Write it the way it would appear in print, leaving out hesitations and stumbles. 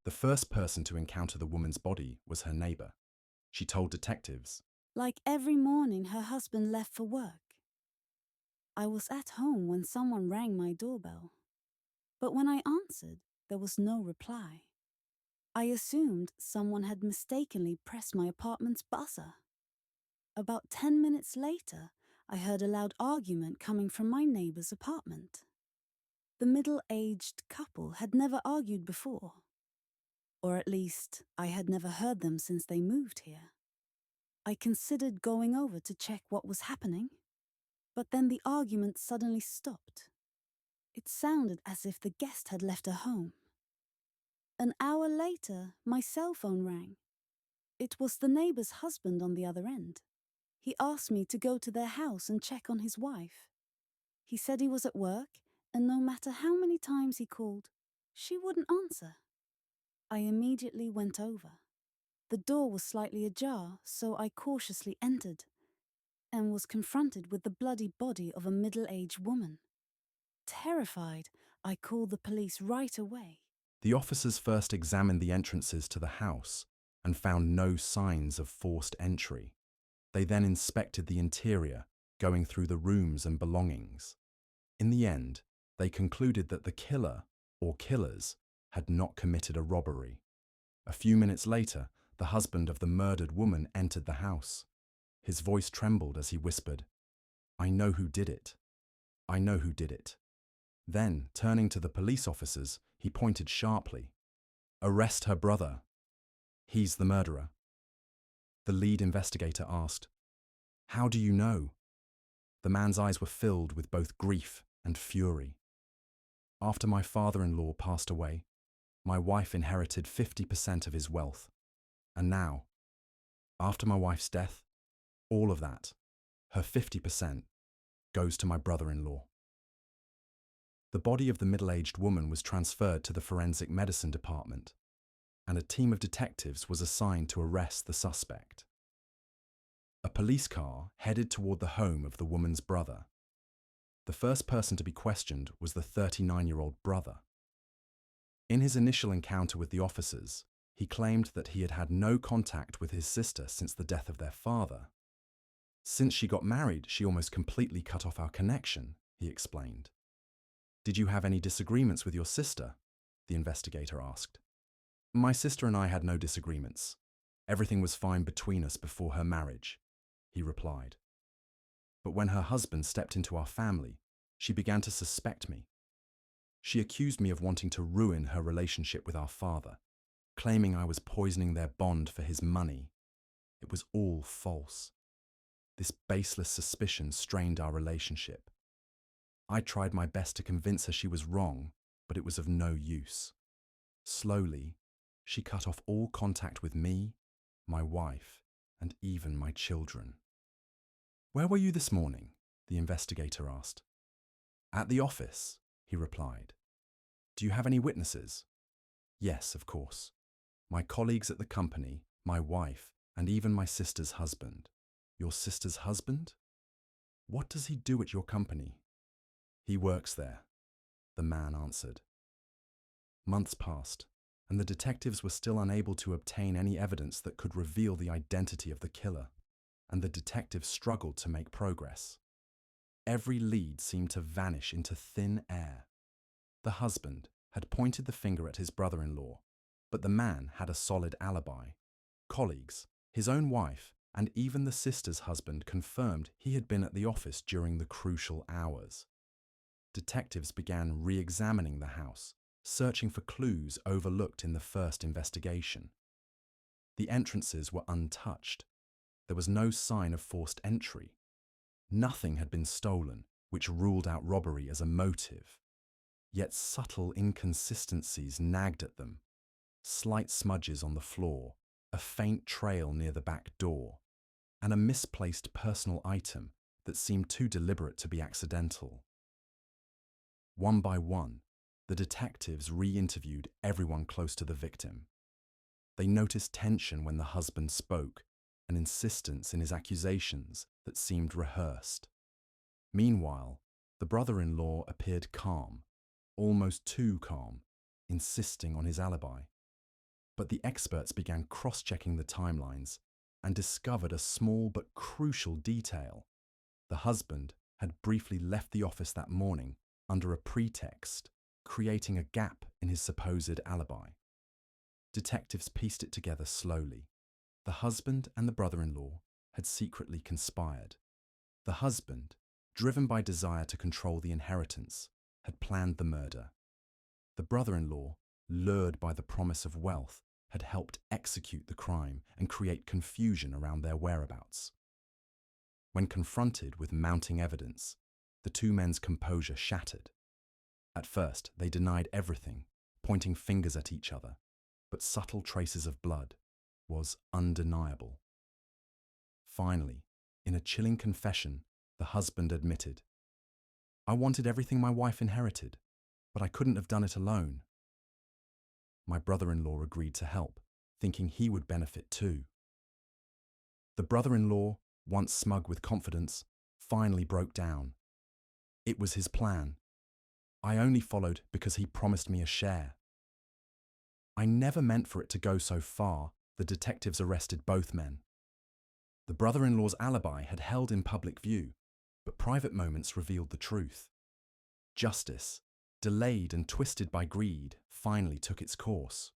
The first person to encounter the woman's body was her neighbor. She told detectives, Like every morning, her husband left for work. I was at home when someone rang my doorbell. But when I answered, there was no reply. I assumed someone had mistakenly pressed my apartment's buzzer. About 10 minutes later, I heard a loud argument coming from my neighbor's apartment. The middle-aged couple had never argued before. Or at least, I had never heard them since they moved here. I considered going over to check what was happening, but then the argument suddenly stopped. It sounded as if the guest had left her home. An hour later, my cell phone rang. It was the neighbor's husband on the other end. He asked me to go to their house and check on his wife. He said he was at work, and no matter how many times he called, she wouldn't answer. I immediately went over. The door was slightly ajar, so I cautiously entered and was confronted with the bloody body of a middle-aged woman. Terrified, I called the police right away. the officers first examined the entrances to the house and found no signs of forced entry. They then inspected the interior, going through the rooms and belongings. In the end, they concluded that the killer, or killers, had not committed a robbery. A few minutes later, the husband of the murdered woman entered the house. His voice trembled as he whispered, "I know who did it. I know who did it." Then, turning to the police officers, he pointed sharply. "Arrest her brother. He's the murderer." The lead investigator asked, "How do you know?" The man's eyes were filled with both grief and fury. "After my father-in-law passed away, my wife inherited 50% of his wealth. And now, after my wife's death, all of that, her 50%, goes to my brother-in-law." The body of the middle-aged woman was transferred to the forensic medicine department, and a team of detectives was assigned to arrest the suspect. A police car headed toward the home of the woman's brother. The first person to be questioned was the 39-year-old brother. In his initial encounter with the officers, he claimed that he had had no contact with his sister since the death of their father. "Since she got married, she almost completely cut off our connection," he explained. "Did you have any disagreements with your sister?" the investigator asked. "My sister and I had no disagreements. Everything was fine between us before her marriage," he replied. "But when her husband stepped into our family, she began to suspect me. She accused me of wanting to ruin her relationship with our father, claiming I was poisoning their bond for his money. It was all false. This baseless suspicion strained our relationship. I tried my best to convince her she was wrong, but it was of no use. Slowly, she cut off all contact with me, my wife, and even my children." "Where were you this morning?" the investigator asked. "At the office," he replied. "Do you have any witnesses?" "Yes, of course. My colleagues at the company, my wife, and even my sister's husband." "Your sister's husband? What does he do at your company?" "He works there," the man answered. Months passed, and the detectives were still unable to obtain any evidence that could reveal the identity of the killer, and the detectives struggled to make progress. Every lead seemed to vanish into thin air. The husband had pointed the finger at his brother-in-law, but the man had a solid alibi. Colleagues, his own wife, and even the sister's husband confirmed he had been at the office during the crucial hours. Detectives began re-examining the house, searching for clues overlooked in the first investigation. The entrances were untouched. There was no sign of forced entry. Nothing had been stolen, which ruled out robbery as a motive. Yet subtle inconsistencies nagged at them. Slight smudges on the floor, a faint trail near the back door, and a misplaced personal item that seemed too deliberate to be accidental. One by one, the detectives re-interviewed everyone close to the victim. They noticed tension when the husband spoke, and insistence in his accusations that seemed rehearsed. Meanwhile, the brother-in-law appeared calm, almost too calm, insisting on his alibi. But the experts began cross-checking the timelines and discovered a small but crucial detail. The husband had briefly left the office that morning under a pretext, creating a gap in his supposed alibi. Detectives pieced it together slowly. The husband and the brother-in-law had secretly conspired. The husband, driven by desire to control the inheritance, had planned the murder. The brother-in-law, lured by the promise of wealth, had helped execute the crime and create confusion around their whereabouts. When confronted with mounting evidence, the two men's composure shattered. At first, they denied everything, pointing fingers at each other, but subtle traces of blood was undeniable. Finally, in a chilling confession, the husband admitted, "I wanted everything my wife inherited, but I couldn't have done it alone." My brother-in-law agreed to help, thinking he would benefit too. The brother-in-law, once smug with confidence, finally broke down. It was his plan. I only followed because he promised me a share. I never meant for it to go so far. The detectives arrested both men. The brother-in-law's alibi had held in public view, but private moments revealed the truth. Justice, delayed and twisted by greed, finally took its course.